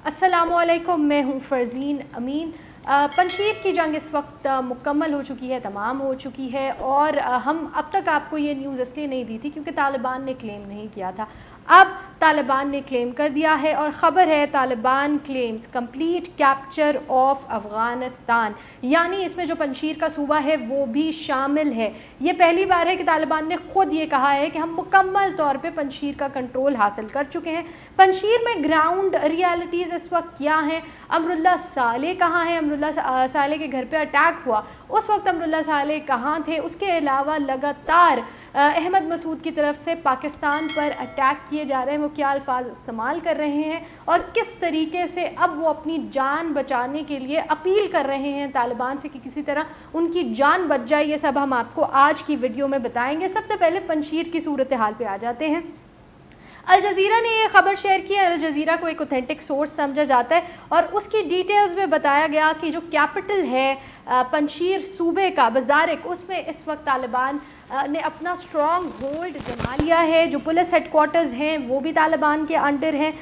अस्सलामु अलैकुम, मैं हूँ फ़रज़ीन अमीन। पंजशीर की जंग इस वक्त मुकम्मल हो चुकी है, तमाम हो चुकी है और हम अब तक आपको ये न्यूज़ इसलिए नहीं दी थी क्योंकि तालिबान ने क्लेम नहीं किया था। अब तालिबान ने क्लेम कर दिया है और ख़बर है Taliban claims complete capture of Afghanistan, यानी इसमें जो पंजशीर का सूबा है वो भी शामिल है। ये पहली बार है कि तालिबान ने ख़ुद ये कहा है कि हम मुकम्मल तौर पे पंजशीर का कंट्रोल हासिल कर चुके हैं। पंजशीर में ग्राउंड रियलिटीज़ इस वक्त क्या हैं, अमरुल्लाह सालेह कहाँ हैं, अमरुल्लाह सालेह के घर पे अटैक हुआ उस वक्त अमरुल्लाह सालेह कहाँ थे, उसके अलावा लगातार अहमद मसूद की तरफ से पाकिस्तान पर अटैक किए जा रहे हैं, वो क्या अल्फाज इस्तेमाल कर रहे हैं और किस तरीके से अब वो अपनी जान बचाने के लिए अपील कर रहे हैं तालिबान से कि किसी तरह उनकी जान बच जाए। ये सब हम आपको आज की वीडियो में बताएंगे। सबसे पहले पंजशीर की सूरत हाल पे आ जाते हैं। अल जज़ीरा ने ये खबर शेयर की है। अल जज़ीरा को एक ऑथेंटिक सोर्स समझा जाता है और उसकी डिटेल्स में बताया गया कि जो कैपिटल है पंजशीर सूबे का बज़ारिक, उसमें इस वक्त तालिबान ने अपना स्ट्रॉन्ग होल्ड जमा लिया है। जो पुलिस हेडक्वार्टर्स हैं वो भी तालिबान के अंडर हैं।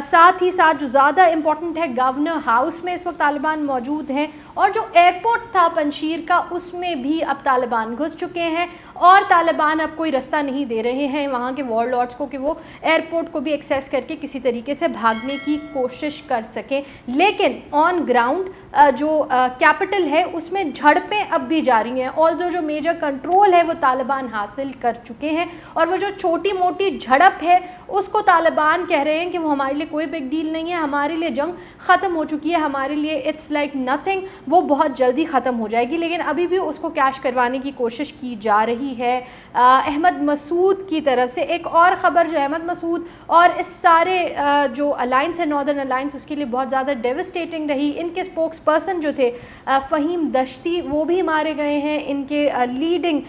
साथ ही साथ जो ज़्यादा इम्पॉर्टेंट है, गवर्नर हाउस में इस वक्त तालिबान मौजूद हैं और जो एयरपोर्ट था पंजशीर का उसमें भी अब तालिबान घुस चुके हैं और तालिबान अब कोई रास्ता नहीं दे रहे हैं वहाँ के वॉरलॉर्ड्स को कि वो एयरपोर्ट को भी एक्सेस करके किसी तरीके से भागने की कोशिश कर सकें। लेकिन ऑन ग्राउंड जो कैपिटल है उसमें झड़पें अब भी जारी हैं। ऑल्दो जो मेजर कंट्रोल है वो तालिबान हासिल कर चुके हैं और वो जो छोटी मोटी झड़प है उसको तालिबान कह रहे हैं कि वो हमारे लिए कोई बिग डील नहीं है, हमारे लिए जंग ख़त्म हो चुकी है, हमारे लिए इट्स लाइक नथिंग, वो बहुत जल्दी ख़त्म हो जाएगी। लेकिन अभी भी उसको कैश करवाने की कोशिश की जा रही है अहमद मसूद की तरफ से। एक और ख़बर जो अहमद मसूद और इस सारे जो अलाइंस है नॉर्दर्न अलाइंस, उसके लिए बहुत ज़्यादा डेविस्टेटिंग रही। इनके स्पोक्स पर्सन जो थे फ़हीम दश्ती वो भी मारे गए हैं। इनके लीडिंग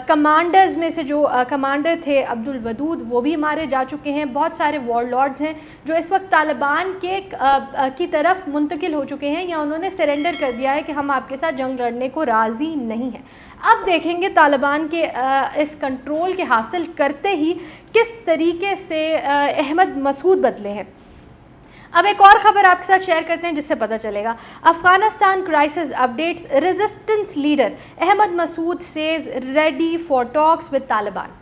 कमांडर्स में से जो कमांडर थे अब्दुल वदूद वो भी मारे जा चुके हैं। बहुत सारे वॉरलॉर्ड्स हैं जो इस वक्त तालिबान के की तरफ मुंतकिल हो चुके हैं या उन्होंने सरेंडर कर दिया है कि हम आपके साथ जंग लड़ने को राज़ी नहीं हैं। अब देखेंगे तालिबान के इस कंट्रोल के हासिल करते ही किस तरीके से अहमद मसूद बदले हैं। अब एक और ख़बर आपके साथ शेयर करते हैं जिससे पता चलेगा। Afghanistan crisis updates, resistance leader Ahmad Massoud says ready for talks with Taliban.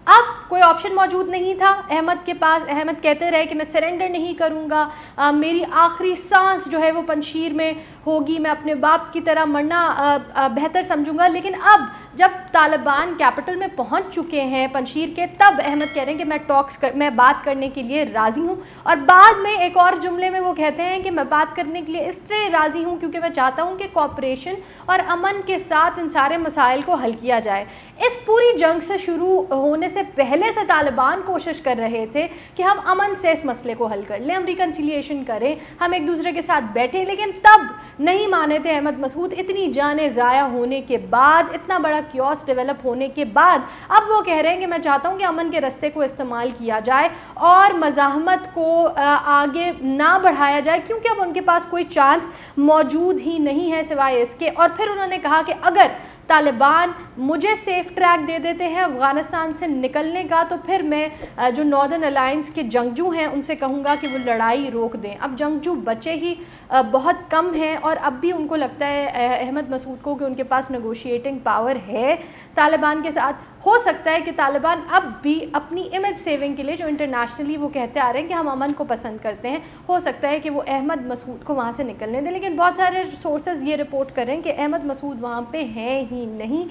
अब कोई ऑप्शन मौजूद नहीं था अहमद के पास। अहमद कहते रहे कि मैं सरेंडर नहीं करूँगा, मेरी आखिरी सांस जो है वो पंजशीर में होगी, मैं अपने बाप की तरह मरना बेहतर समझूंगा। लेकिन अब जब तालिबान कैपिटल में पहुंच चुके हैं पंजशीर के, तब अहमद कह रहे हैं कि मैं बात करने के लिए राज़ी हूं। और बाद में एक और जुमले में वो कहते हैं कि मैं बात करने के लिए इसलिए राज़ी हूं क्योंकि मैं चाहता हूं कि कॉपरेशन और अमन के साथ इन सारे मसाइल को हल किया जाए। इस पूरी जंग से शुरू होने से पहले से तालिबान कोशिश कर रहे थे कि हम अमन से इस मसले को हल कर लें, हम रिकन्सिलिएशन करें, हम एक दूसरे के साथ बैठें। लेकिन तब नहीं माने थे अहमद मसूद। इतनी जानें ज़ाया होने के बाद, इतना बड़ा क्योस डेवलप होने के बाद अब वो कह रहे हैं कि मैं चाहता हूं कि अमन के रास्ते को इस्तेमाल किया जाए और मज़ाहमत को आगे ना बढ़ाया जाए क्योंकि अब उनके पास कोई चांस मौजूद ही नहीं है सिवाय इसके। और फिर उन्होंने कहा कि अगर तालिबान मुझे सेफ ट्रैक दे देते हैं अफ़गानिस्तान से निकलने का तो फिर मैं जो नॉर्दर्न अलाइंस के जंगजू हैं उनसे कहूँगा कि वो लड़ाई रोक दें। अब जंगजू बचे ही बहुत कम हैं और अब भी उनको लगता है अहमद मसूद को कि उनके पास नेगोशिएटिंग पावर है तालिबान के साथ। हो सकता है कि तालिबान अब भी अपनी इमेज सेविंग के लिए, जो इंटरनेशनली वो कहते आ रहे हैं कि हम अमन को पसंद करते हैं, हो सकता है कि वो अहमद मसूद को वहाँ से निकलने दें। लेकिन बहुत सारे सोर्सेज ये रिपोर्ट कर रहे हैं कि अहमद मसूद वहाँ पे हैं ही नहीं,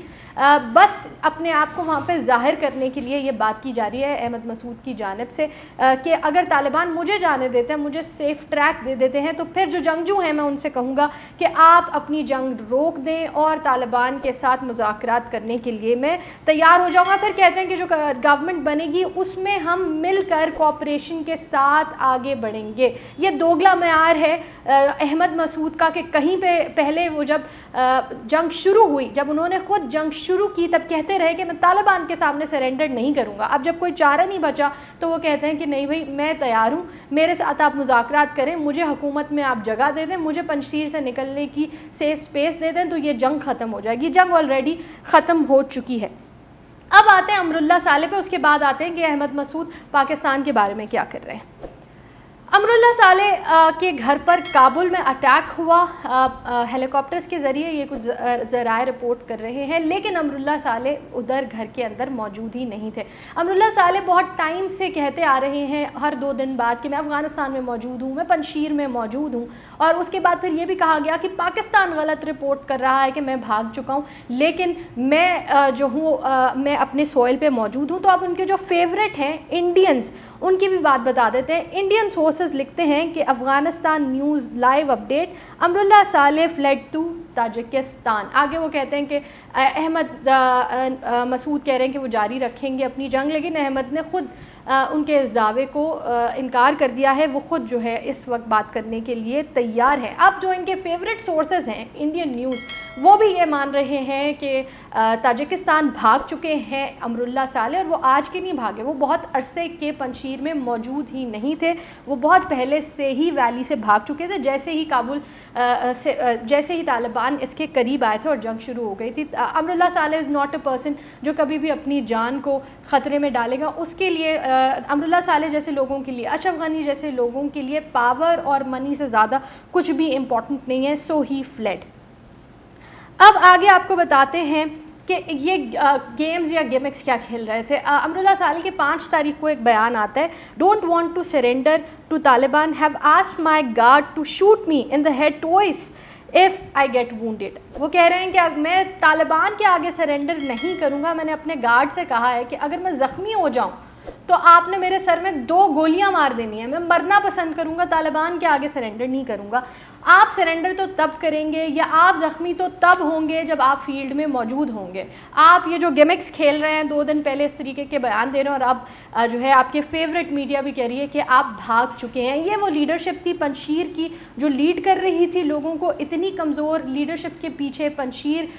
बस अपने आप को वहाँ पे ज़ाहिर करने के लिए ये बात की जा रही है अहमद मसूद की जानिब से कि अगर तालिबान मुझे जाने देते हैं, मुझे सेफ़ ट्रैक दे देते हैं, तो फिर जो जंगजू हैं मैं उनसे कहूँगा कि आप अपनी जंग रोक दें और तालिबान के साथ मुज़ाकरात करने के लिए मैं तैयार हो जाऊँगा। फिर कहते हैं कि जो गवर्नमेंट बनेगी उसमें हम मिलकर कोऑपरेशन के साथ आगे बढ़ेंगे। ये दोगला मयार है अहमद मसूद का कि कहीं पे पहले वो जब जंग शुरू हुई, जब उन्होंने खुद जंग शुरू की, तब कहते रहे कि मैं तालिबान के सामने सरेंडर नहीं करूँगा। अब जब कोई चारा नहीं बचा तो वो कहते हैं कि नहीं भाई मैं तैयार हूँ, मेरे साथ आप मुज़ाकरात करें, मुझे हुकूमत में आप जगह दे दें, मुझे पंजशीर से निकलने की सेफ स्पेस दे दें, तो ये जंग ख़त्म हो जाएगी। जंग ऑलरेडी ख़त्म हो चुकी है। अब आते हैं अमरुल्लाह सालेह पे, उसके बाद आते हैं कि अहमद मसूद पाकिस्तान के बारे में क्या कर रहे हैं। अमरुल्लाह सालेह के घर पर काबुल में अटैक हुआ हेलीकॉप्टर्स के ज़रिए, ये कुछ ज़राए रिपोर्ट कर रहे हैं, लेकिन अमरुल्लाह सालेह उधर घर के अंदर मौजूद ही नहीं थे। अमरुल्लाह सालेह बहुत टाइम से कहते आ रहे हैं हर 2 दिन बाद कि मैं अफ़गानिस्तान में मौजूद हूँ, मैं पंजशीर में मौजूद हूँ, और उसके बाद फिर ये भी कहा गया कि पाकिस्तान गलत रिपोर्ट कर रहा है कि मैं भाग चुका हूँ, लेकिन मैं जो हूँ मैं अपने सॉइल पे मौजूद हूँ। तो अब उनके जो फेवरेट हैं इंडियंस, उनकी भी बात बता देते हैं। इंडियन सोर्सेज लिखते हैं कि Afghanistan news live update, Amrullah Saleh fled to Tajikistan. आगे वो कहते हैं कि अहमद मसूद कह रहे हैं कि वो जारी रखेंगे अपनी जंग, लेकिन अहमद ने ख़ुद उनके इस दावे को इनकार कर दिया है। वो ख़ुद जो है इस वक्त बात करने के लिए तैयार हैं। अब जो इनके फेवरेट सोर्सेज हैं इंडियन न्यूज़, वो भी ये मान रहे हैं कि ताजिकिस्तान भाग चुके हैं अमरुल्लाह सालेह, और वो आज के नहीं भागे, वो बहुत अरसे के पंजशीर में मौजूद ही नहीं थे, वो बहुत पहले से ही वैली से भाग चुके थे। जैसे ही काबुल जैसे ही तालिबान इसके करीब आए थे और जंग शुरू हो गई थी। Amrullah Saleh is not a person जो कभी भी अपनी जान को ख़तरे में डालेगा। उसके लिए अमरुल्लाह सालेह जैसे लोगों के लिए, अशरफ गनी जैसे लोगों के लिए पावर और मनी से ज़्यादा कुछ भी इम्पॉर्टेंट नहीं है। सो ही फ्लेड। अब आगे आपको बताते हैं कि ये गेम्स या गिमिक्स क्या खेल रहे थे। अमरुल्लाह सालेह के 5 तारीख को एक बयान आता है, don't want to surrender to Taliban, have asked my guard to shoot me in the head twice if I get wounded. वो कह रहे हैं कि मैं तालिबान के आगे सरेंडर नहीं करूँगा, मैंने अपने गार्ड से कहा है कि अगर मैं ज़ख्मी हो जाऊँ तो आपने मेरे सर में 2 गोलियां मार देनी है, मैं मरना पसंद करूंगा, तालिबान के आगे सरेंडर नहीं करूंगा। आप सरेंडर तो तब करेंगे या आप ज़ख्मी तो तब होंगे जब आप फील्ड में मौजूद होंगे। आप ये जो गिमिक्स खेल रहे हैं, 2 दिन पहले इस तरीके के बयान दे रहे हैं, और अब जो है आपके फेवरेट मीडिया भी कह रही है कि आप भाग चुके हैं। ये वो लीडरशिप थी पंजशीर की जो लीड कर रही थी लोगों को। इतनी कमज़ोर लीडरशिप के पीछे पंजशीर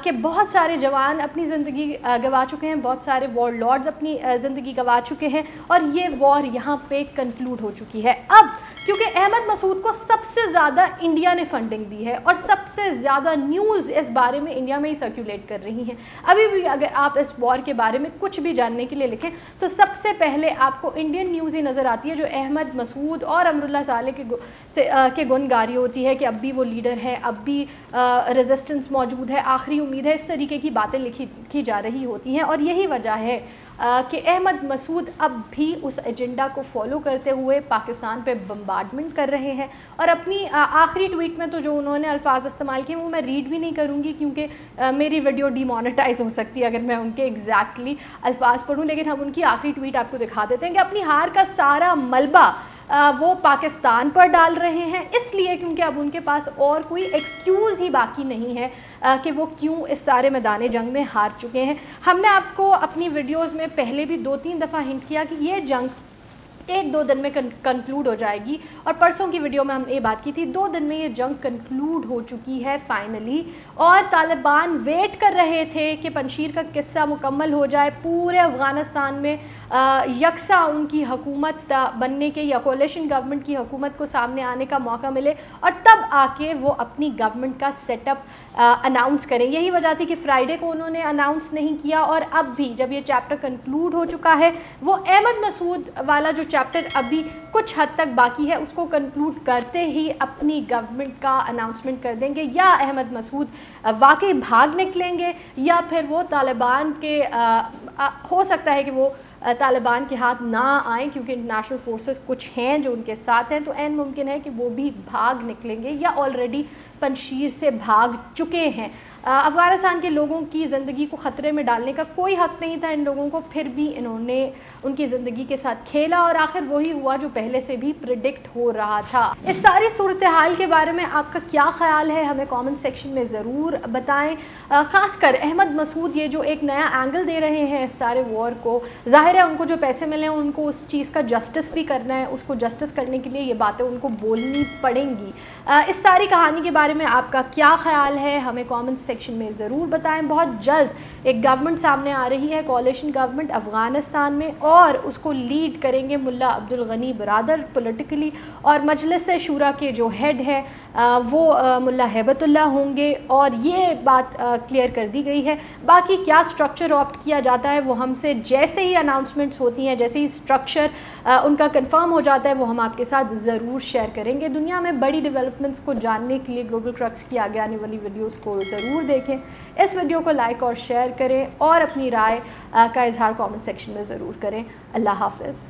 के बहुत सारे जवान अपनी ज़िंदगी गंवा चुके हैं, बहुत सारे वॉर लॉर्ड्स अपनी ज़िंदगी गंवा चुके हैं, और ये वॉर यहाँ पे कंक्लूड हो चुकी है। अब क्योंकि अहमद मसूद को सबसे ज़्यादा इंडिया ने फंडिंग दी है और सबसे ज़्यादा न्यूज़ इस बारे में इंडिया में ही सर्कुलेट कर रही हैं। अभी भी अगर आप इस वॉर के बारे में कुछ भी जानने के लिए लिखें तो सबसे पहले आपको इंडियन न्यूज़ ही नज़र आती है, जो अहमद मसूद और अमरुल्लाह सालेह के गुणगारी होती है कि अब भी वो लीडर है, अब भी रेजिस्टेंस मौजूद है, आखिरी उम्मीद है, इस तरीके की बातें लिखी जा रही होती हैं। और यही वजह है कि अहमद मसूद अब भी उस एजेंडा को फॉलो करते हुए पाकिस्तान पे बम्बार्डमेंट कर रहे हैं। और अपनी आखिरी ट्वीट में तो जो उन्होंने अल्फाज इस्तेमाल किए वो मैं रीड भी नहीं करूँगी, क्योंकि मेरी वीडियो डीमोनेटाइज हो सकती है अगर मैं उनके एग्जैक्टली अल्फाज पढ़ूँ। लेकिन हम उनकी आखिरी ट्वीट आपको दिखा देते हैं कि अपनी हार का सारा मलबा वो पाकिस्तान पर डाल रहे हैं, इसलिए क्योंकि अब उनके पास और कोई एक्सक्यूज़ ही बाकी नहीं है कि वो क्यों इस सारे मैदान जंग में हार चुके हैं। हमने आपको अपनी वीडियोस में पहले भी 2-3 दफ़ा हिंट किया कि ये जंग 1-2 दिन में कंक्लूड हो जाएगी, और परसों की वीडियो में हमने ये बात की थी 2 दिन में ये जंग कंक्लूड हो चुकी है फाइनली। और तालिबान वेट कर रहे थे कि पंजशीर का किस्सा मुकम्मल हो जाए, पूरे अफ़गानिस्तान में यकसा उनकी हुकूमत बनने के या कोalition गवर्नमेंट की हुकूमत को सामने आने का मौका मिले, और तब आके वो अपनी गवर्नमेंट का सेटअप अनाउंस करें। यही वजह थी कि फ्राइडे को उन्होंने अनाउंस नहीं किया, और अब भी जब ये चैप्टर कंक्लूड हो चुका है, वो अहमद मसूद वाला जो चैप्टर अभी कुछ हद तक बाकी है उसको कंक्लूड करते ही अपनी गवर्नमेंट का अनाउंसमेंट कर देंगे। या अहमद मसूद वाकई भाग निकलेंगे, या फिर वो तालिबान के हो सकता है कि वो तालिबान के हाथ ना आए, क्योंकि इंटरनेशनल फोर्सेस कुछ हैं जो उनके साथ हैं, तो ऐन मुमकिन है कि वो भी भाग निकलेंगे या ऑलरेडी पंजशीर से भाग चुके हैं। अफ़गानिस्तान के लोगों की ज़िंदगी को ख़तरे में डालने का कोई हक़ नहीं था इन लोगों को, फिर भी इन्होंने उनकी ज़िंदगी के साथ खेला, और आखिर वही हुआ जो पहले से भी प्रिडिक्ट हो रहा था। इस सारी सूरत हाल के बारे में आपका क्या ख़्याल है, हमें कमेंट सेक्शन में ज़रूर बताएं। ख़ासकर अहमद मसूद ये जो एक नया एंगल दे रहे हैं इस सारे वॉर को, ज़ाहिर है उनको जो पैसे मिले हैं उनको उस चीज़ का जस्टिस भी करना है, उसको जस्टिस करने के लिए ये बातें उनको बोलनी पड़ेंगी। इस सारी कहानी के बारे में आपका क्या ख़्याल है, हमें कमेंट सेक्शन में ज़रूर बताएं। बहुत जल्द एक गवर्नमेंट सामने आ रही है, कोalition गवर्नमेंट अफ़गानिस्तान में, और उसको लीड करेंगे मुल्ला अब्दुल गनी बरादर पॉलिटिकली, और मजलिस शूरा के जो हेड है वो मुल्ला हैबतुल्लाह होंगे, और ये बात क्लियर कर दी गई है। बाकी क्या स्ट्रक्चर ऑप्ट किया जाता है वो हमसे जैसे ही अनाउंस اناؤنسمنٹس ہوتی ہیں, جیسے ہی اسٹرکچر ان کا کنفرم ہو جاتا ہے, وہ ہم آپ کے ساتھ ضرور شیئر کریں گے. دنیا میں بڑی ڈیولپمنٹس کو جاننے کے لیے گلوبل کرکس کی آگے آنے والی ویڈیوز کو ضرور دیکھیں. اس ویڈیو کو لائک اور شیئر کریں اور اپنی رائے کا اظہار کامنٹ سیکشن میں ضرور کریں. اللہ حافظ.